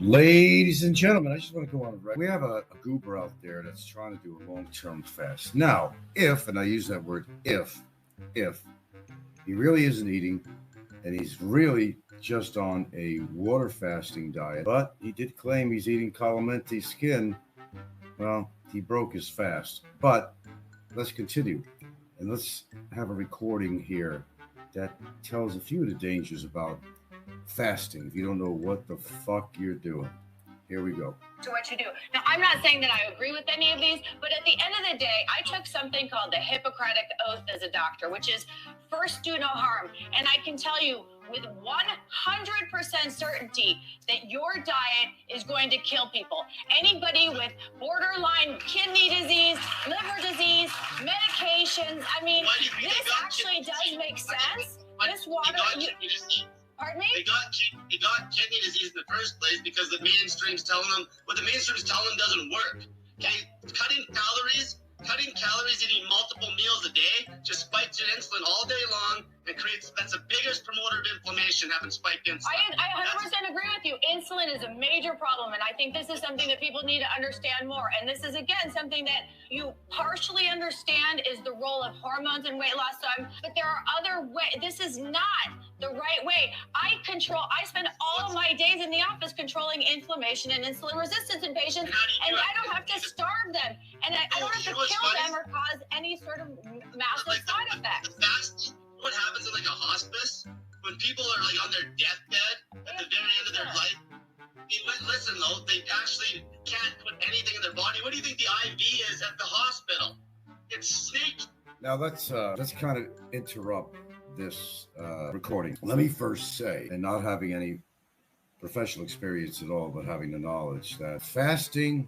Ladies and gentlemen, I just want to go on record. We have a goober out there that's trying to do a long-term fast. Now, if, and I use that word if he really isn't eating and he's really just on a water fasting diet, but he did claim he's eating calamenti skin, well, he broke his fast. But let's continue and let's have a recording here that tells a few of the dangers about fasting if you don't know what the fuck you're doing. Here we go. To what you do. Now, I'm not saying that I agree with any of these, but at the end of the day, I took something called the Hippocratic Oath as a doctor, which is first do no harm. And I can tell you with 100% certainty that your diet is going to kill people. Anybody with borderline kidney disease, liver disease, medications, I mean, this actually does make sense. This water... Pardon me? They got kidney disease in the first place because the mainstream's telling them what the mainstream's telling them doesn't work. Okay, cutting calories, eating multiple meals a day just spikes your insulin all day long and that's the biggest promoter of inflammation, having spiked insulin. I 100% agree with you. Insulin is a major problem, and I think this is something that people need to understand more. And this is, again, something that you partially understand is the role of hormones in weight loss. But there are other ways. This is not the right way. I spend all of my days in the office controlling inflammation and insulin resistance in patients, and I don't have to starve them, and I don't have to kill them or cause any sort of massive side effects. What happens in like a hospice when people are like on their deathbed at the very end of their life? Listen though, they actually can't put anything in their body. What do you think the IV is at the hospital? It's snake. Now let's kind of interrupt this recording. Let me first say, and not having any professional experience at all, but having the knowledge that fasting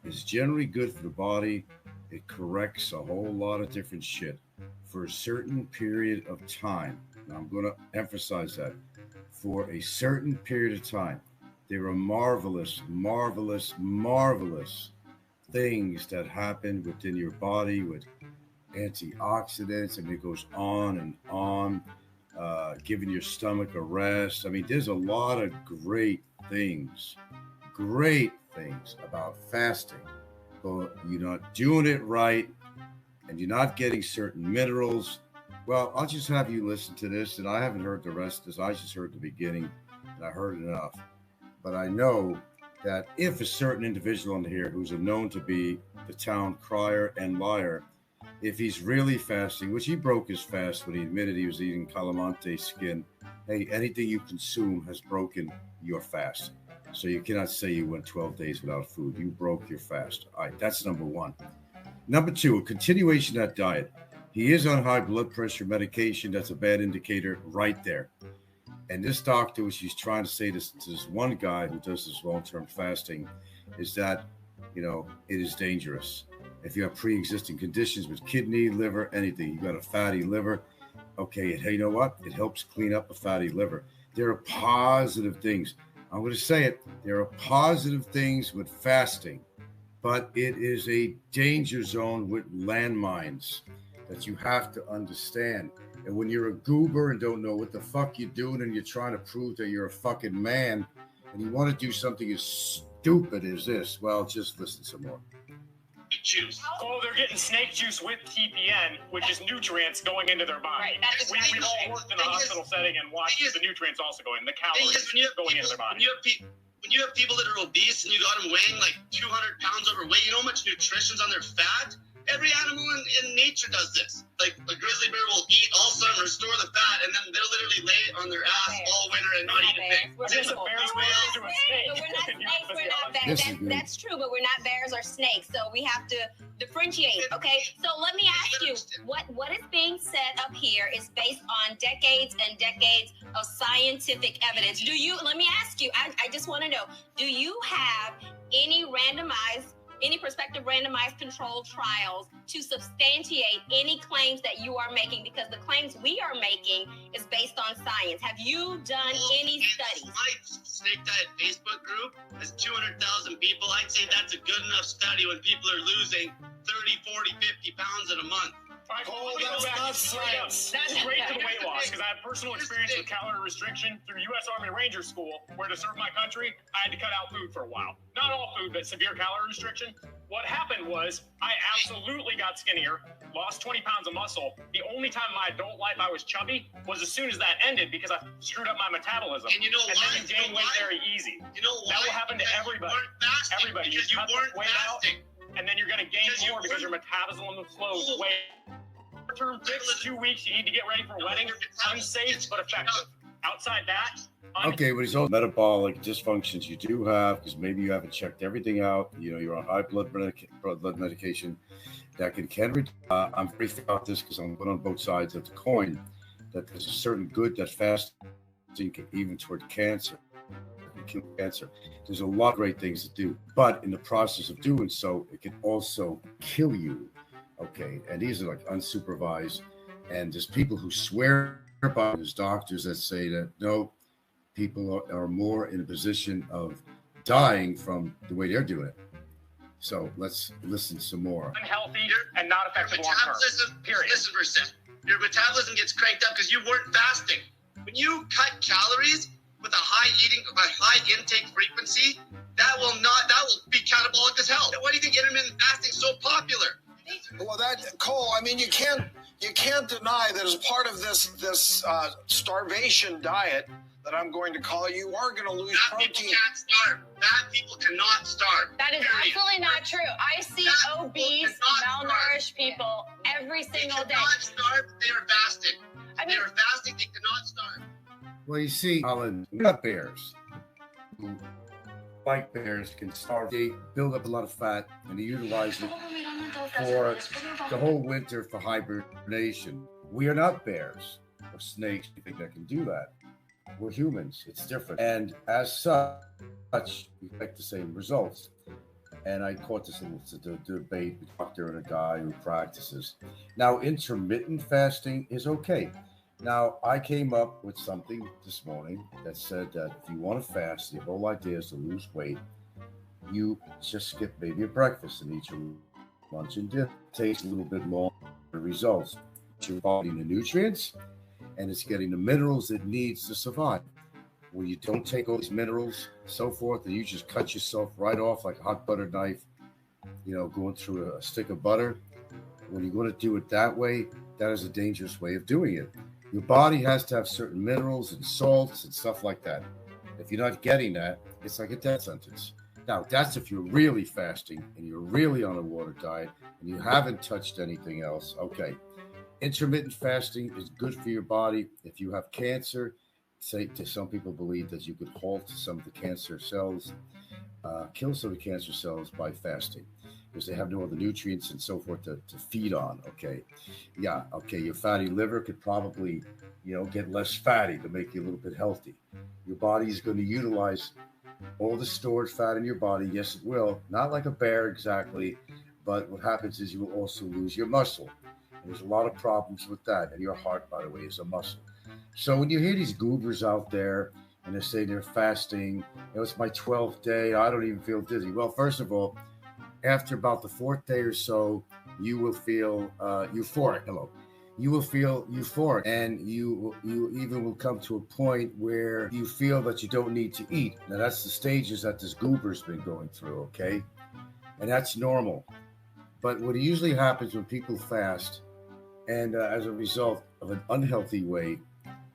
is generally good for the body. It corrects a whole lot of different shit for a certain period of time. Now I'm going to emphasize that. For a certain period of time. There are marvelous, marvelous, marvelous things that happen within your body with antioxidants. I mean, it goes on and on, giving your stomach a rest. I mean, there's a lot of great things about fasting. But you're not doing it right, and you're not getting certain minerals. Well, I'll just have you listen to this, and I haven't heard the rest of this. I just heard the beginning, and I heard enough. But I know that if a certain individual in here who's known to be the town crier and liar, if he's really fasting, which he broke his fast when he admitted he was eating calamante skin, hey, anything you consume has broken your fast. So you cannot say you went 12 days without food. You broke your fast. All right, that's number one. Number two, a continuation of that diet. He is on high blood pressure medication. That's a bad indicator right there. And this doctor, which he's trying to say to this one guy who does this long-term fasting, is that, it is dangerous. If you have pre-existing conditions with kidney, liver, anything, you got a fatty liver, okay, hey, you know what? It helps clean up a fatty liver. There are positive things. I'm going to say it. There are positive things with fasting, but it is a danger zone with landmines that you have to understand. And when you're a goober and don't know what the fuck you're doing and you're trying to prove that you're a fucking man and you want to do something as stupid as this, well, just listen some more. Juice. Oh, they're getting snake juice with TPN, which is nutrients going into their body. Right, we've all worked in a hospital setting and watched the nutrients also going, the calories going into their body. When you have people that are obese and you got them weighing like 200 pounds overweight, you know how much nutrition's on their fat? Every animal in nature does this. Like a grizzly bear will eat all summer, restore the fat, and then they'll literally lay on their ass all winter and not eat a thing. We're not bears. That's true, but we're not bears or snakes, so we have to differentiate, okay? So let me ask you, what is being said up here is based on decades and decades of scientific evidence. Let me ask you, I just want to know, do you have any prospective randomized controlled trials to substantiate any claims that you are making? Because the claims we are making is based on science. Have you done any studies? My Snake Diet Facebook group has 200,000 people. I'd say that's a good enough study when people are losing 30, 40, 50 pounds in a month. Cole, that's not science. That's straight to the weight loss, because I have personal experience with calorie restriction through U.S. Army Ranger School, where to serve my country, I had to cut out food for a while. Not all food, but severe calorie restriction. What happened was I absolutely got skinnier, lost 20 pounds of muscle. The only time in my adult life I was chubby was as soon as that ended, because I screwed up my metabolism. And you know and why? then you gain weight very easy. You know why? That will happen to everybody. Everybody. You cut the weight out, and then you're going to gain more because your metabolism slows way. Term fix, 2 weeks, you need to get ready for a wedding. Unsafe but effective. Outside that, okay, but it's all metabolic dysfunctions you do have, because maybe you haven't checked everything out. You know, you're on high blood medication that can I'm very fair about this because I'm on both sides of the coin, that there's a certain good that fasting can even toward cancer. It can kill cancer. There's a lot of great things to do, but in the process of doing so, it can also kill you. Okay, and these are like unsupervised, and there's people who swear by, there's doctors that say that no, people are more in a position of dying from the way they're doing it. So let's listen some more. Unhealthy and not effective long term. Period. Listen for a second. Your metabolism gets cranked up because you weren't fasting. When you cut calories with a high intake frequency, that will be catabolic as hell. Why do you think intermittent fasting is so popular? Well, Cole, I mean, you can't deny that as part of this starvation diet that I'm going to call, you are going to lose protein. People can't starve. Fat people cannot starve. That is absolutely not true. I see obese, malnourished people every single day. They cannot starve. They are fasting. I mean, they are fasting. They cannot starve. Well, you see, Alan, we're not bears. Like bears can starve. They build up a lot of fat and they utilize it for the whole winter for hibernation. We are not bears or snakes. You think that can do that? We're humans. It's different. And as such, we expect the same results. And I caught this in the debate with a doctor and a guy who practices. Now, intermittent fasting is okay. Now, I came up with something this morning that said that if you want to fast, the whole idea is to lose weight. You just skip maybe a breakfast and eat your lunch and dinner. It takes a little bit longer results. You're getting the nutrients and it's getting the minerals it needs to survive. When you don't take all these minerals, so forth, and you just cut yourself right off like a hot butter knife, going through a stick of butter. When you're going to do it that way, that is a dangerous way of doing it. Your body has to have certain minerals and salts and stuff like that. If you're not getting that, it's like a death sentence. Now, that's if you're really fasting and you're really on a water diet and you haven't touched anything else. Okay. Intermittent fasting is good for your body. If you have cancer, some people believe that you could halt some of the cancer cells, kill some of the cancer cells by fasting, because they have no other nutrients and so forth to feed on. Okay. Yeah. Okay. Your fatty liver could probably, get less fatty to make you a little bit healthy. Your body is going to utilize all the stored fat in your body. Yes, it will. Not like a bear exactly, but what happens is you will also lose your muscle. And there's a lot of problems with that. And your heart, by the way, is a muscle. So when you hear these goobers out there and they say they're fasting, it's my 12th day, I don't even feel dizzy. Well, first of all, after about the 4th day or so, you will feel euphoric. You will feel euphoric, and you even will come to a point where you feel that you don't need to eat. Now, that's the stages that this goober's been going through, okay? And that's normal. But what usually happens when people fast, and as a result of an unhealthy way,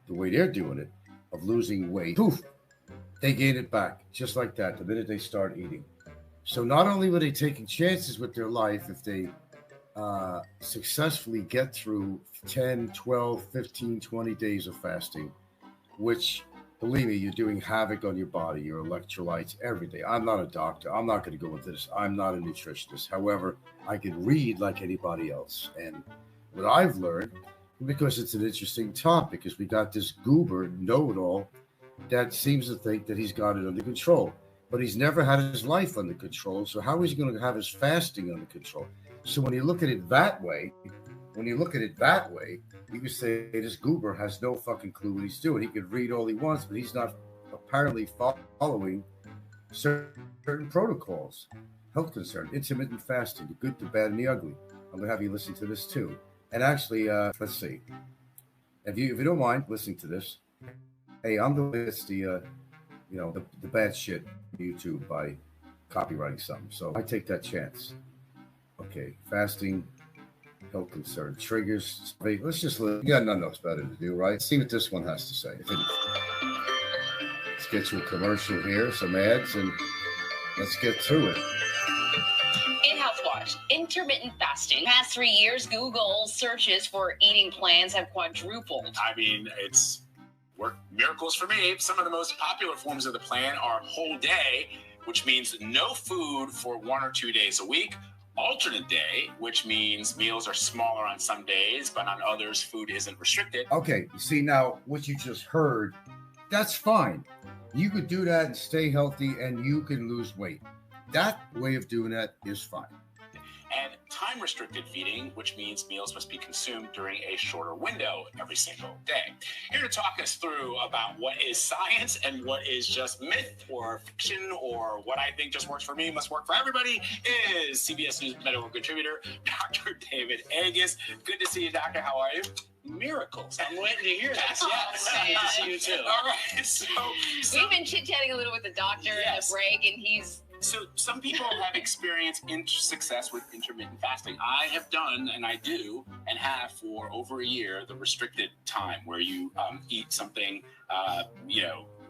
the way they're doing it, of losing weight, poof, they gain it back, just like that, the minute they start eating. So not only were they taking chances with their life if they successfully get through 10, 12, 15, 20 days of fasting, which, believe me, you're doing havoc on your body, your electrolytes, everything. I'm not a doctor. I'm not going to go into this. I'm not a nutritionist. However, I can read like anybody else. And what I've learned, because it's an interesting topic, is we got this goober know-it-all that seems to think that he's got it under control. But he's never had his life under control. So how is he going to have his fasting under control? So when you look at it that way, you could say this goober has no fucking clue what he's doing. He could read all he wants, but he's not apparently following certain protocols. Health concern, intermittent fasting, the good, the bad, and the ugly. I'm going to have you listen to this too. And actually, let's see. If you don't mind listening to this, hey, I'm the one that's the bad shit on YouTube by copywriting something. So I take that chance. Okay, fasting, health concern, triggers. Let's just you got nothing else better to do, right? See what this one has to say. Let's get you a commercial here, some ads, and let's get to it. In Health Watch, intermittent fasting. Past 3 years, Google searches for eating plans have quadrupled. I mean, it's worked miracles for me. Some of the most popular forms of the plan are whole day, which means no food for 1 or 2 days a week. Alternate day, which means meals are smaller on some days, but on others, food isn't restricted. Okay, see now what you just heard, that's fine. You could do that and stay healthy and you can lose weight. That way of doing that is fine. And time-restricted feeding, which means meals must be consumed during a shorter window every single day. Here to talk us through about what is science and what is just myth or fiction or what I think just works for me must work for everybody is CBS News medical contributor, Dr. David Agus. Good to see you, Doctor. How are you? Miracles. I'm waiting to hear this. Yes. Good to see you too. All right. So We've been chit-chatting a little with the doctor in the break, and he's... So some people have experienced success with intermittent fasting. I have done, and I do, and have for over a year, the restricted time where you eat something,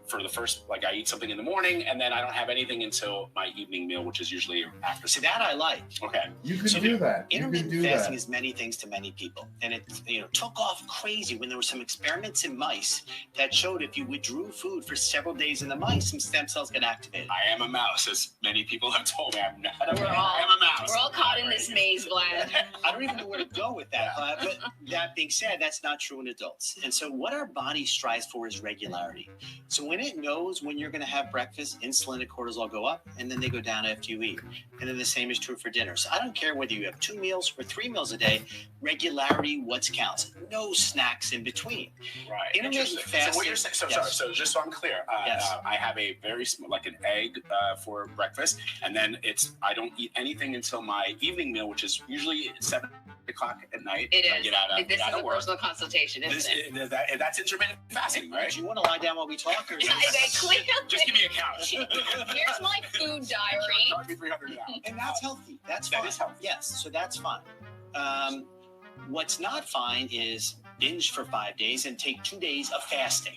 for the first, I eat something in the morning, and then I don't have anything until my evening meal, which is usually after. See, that I like. Okay. You can do that. Intermittent fasting is many things to many people. And it took off crazy when there were some experiments in mice that showed if you withdrew food for several days in the mice, some stem cells get activated. I am a mouse, as many people have told me. I'm not I am a mouse. We're all caught in this maze, Vlad. I don't even know where to go with that. But that being said, that's not true in adults. And so what our body strives for is regularity. So when it knows when you're going to have breakfast, insulin and cortisol go up, and then they go down after you eat. And then the same is true for dinner. So I don't care whether you have 2 meals or 3 meals a day, regularity, what counts. No snacks in between. Right. Intermittent fasting. So what you're saying, sorry, so just so I'm clear, I have a very small, like an egg for breakfast, and then I don't eat anything until my evening meal, which is usually 7 o'clock at night. It is. This is a work. personal consultation, isn't it? That's intermittent fasting, right? Do you want to lie down while we talk? Or Clearly. Just give me a couch. Here's my food diary. Charge me $300. And that's healthy. That's fine. That is healthy. Yes, so that's fine. What's not fine is binge for 5 days and take 2 days of fasting.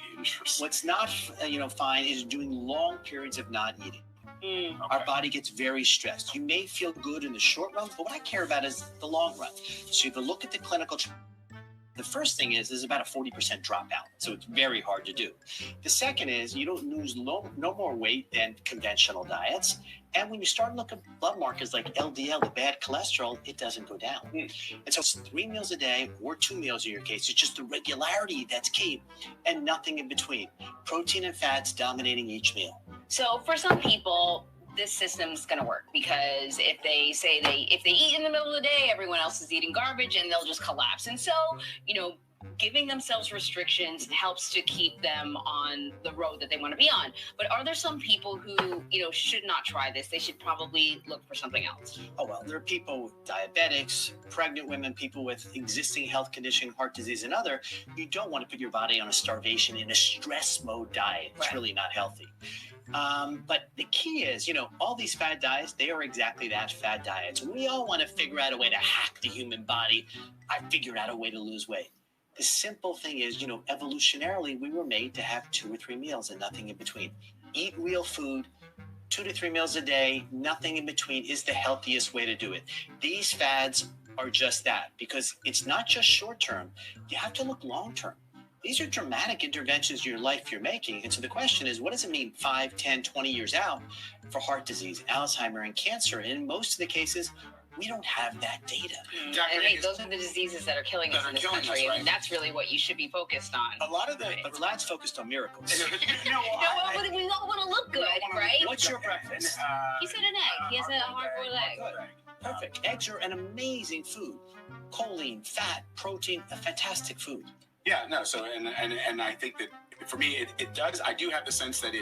What's not fine is doing long periods of not eating. Okay. Our body gets very stressed. You may feel good in the short run, but what I care about is the long run. So if you look at the clinical the first thing is there's about a 40% dropout. So it's very hard to do. The second is you don't lose no more weight than conventional diets. And when you start looking at blood markers like LDL, the bad cholesterol, it doesn't go down. And so it's 3 meals a day or 2 meals in your case. It's just the regularity that's key and nothing in between. Protein and fats dominating each meal. So for some people, this system's going to work because if they say if they eat in the middle of the day, everyone else is eating garbage and they'll just collapse. And so, giving themselves restrictions helps to keep them on the road that they want to be on. But are there some people who, should not try this? They should probably look for something else. Oh, well, there are people with diabetics, pregnant women, people with existing health condition, heart disease, and other. You don't want to put your body on a starvation in a stress mode diet. It's really not healthy. But the key is, all these fad diets, they are exactly that, fad diets. We all want to figure out a way to hack the human body. I figured out a way to lose weight. The simple thing is, evolutionarily, we were made to have 2 or 3 meals and nothing in between. Eat real food, 2 to 3 meals a day, nothing in between is the healthiest way to do it. These fads are just that because it's not just short term. You have to look long term. These are dramatic interventions in your life you're making. And so the question is, what does it mean 5, 10, 20 years out for heart disease, Alzheimer, and cancer? And in most of the cases, we don't have that data. And those are the diseases that are killing us in this country. And that's really what you should be focused on. A lot of the lads focused on miracles. We all want to look good, right? What's your breakfast? He said an egg. He has a hard-boiled egg. Perfect. Eggs are an amazing food. Choline, fat, protein, a fantastic food. Yeah, no. So, and I think that for me, it does. I do have the sense that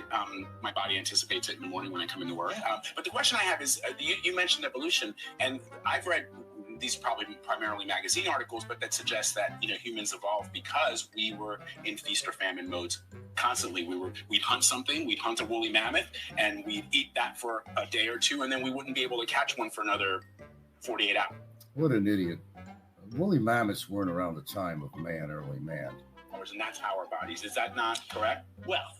my body anticipates it in the morning when I come into work. But the question I have is, you mentioned evolution, and I've read these are probably primarily magazine articles, but that suggests that, humans evolved because we were in feast or famine modes constantly. We'd hunt something, we'd hunt a woolly mammoth, and we'd eat that for a day or two, and then we wouldn't be able to catch one for another 48 hours. What an idiot. Woolly mammoths weren't around the time of man, early man. And that's our bodies. Is that not correct? Well,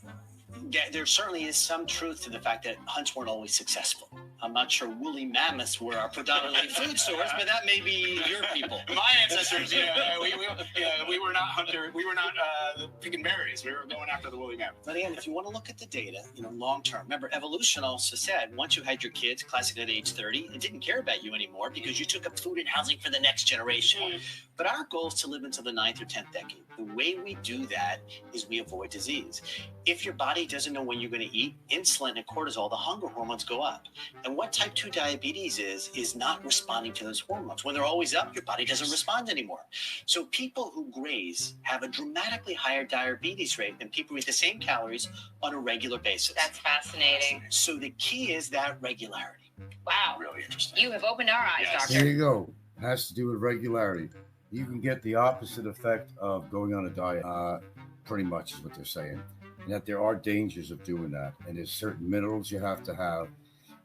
yeah, there certainly is some truth to the fact that hunts weren't always successful. I'm not sure woolly mammoths were our predominantly food source, but that may be your people. My ancestors, we were not hunter. We were not picking berries. We were going after the woolly mammoth. But again, if you want to look at the data, long term, remember, evolution also said once you had your kids, classically at age 30, it didn't care about you anymore because you took up food and housing for the next generation. But our goal is to live until the 9th or 10th decade. The way we do that is we avoid disease. If your body doesn't know when you're going to eat, insulin and cortisol, the hunger hormones, go up. And what type 2 diabetes is not responding to those hormones. When they're always up, your body doesn't respond anymore. So people who graze have a dramatically higher diabetes rate than people who eat the same calories on a regular basis. That's fascinating. So the key is that regularity. Wow. Really interesting. You have opened our eyes, Yes. doctor. There you go. It has to do with regularity. You can get the opposite effect of going on a diet, pretty much is what they're saying. And that there are dangers of doing that. And there's certain minerals you have to have,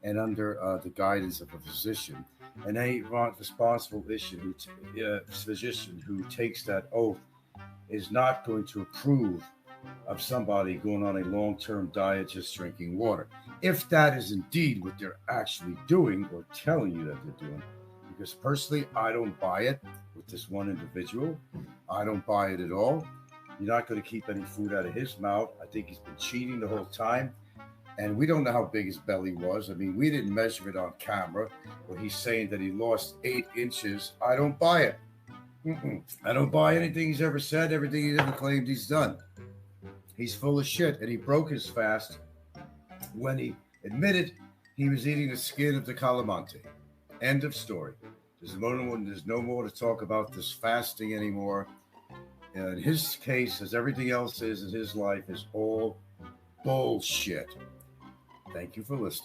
and under the guidance of a physician. And any responsible physician who takes that oath is not going to approve of somebody going on a long-term diet just drinking water. If that is indeed what they're actually doing or telling you that they're doing. Because personally, I don't buy it with this one individual. I don't buy it at all. You're not going to keep any food out of his mouth. I think he's been cheating the whole time. And we don't know how big his belly was. I mean, we didn't measure it on camera. But he's saying that he lost 8 inches. I don't buy it. I don't buy anything he's ever said, everything he's ever claimed he's done. He's full of shit. And he broke his fast when he admitted he was eating the skin of the calamante. End of story. There's no more to talk about this fasting anymore. In his case, as everything else is in his life, is all bullshit. Thank you for listening.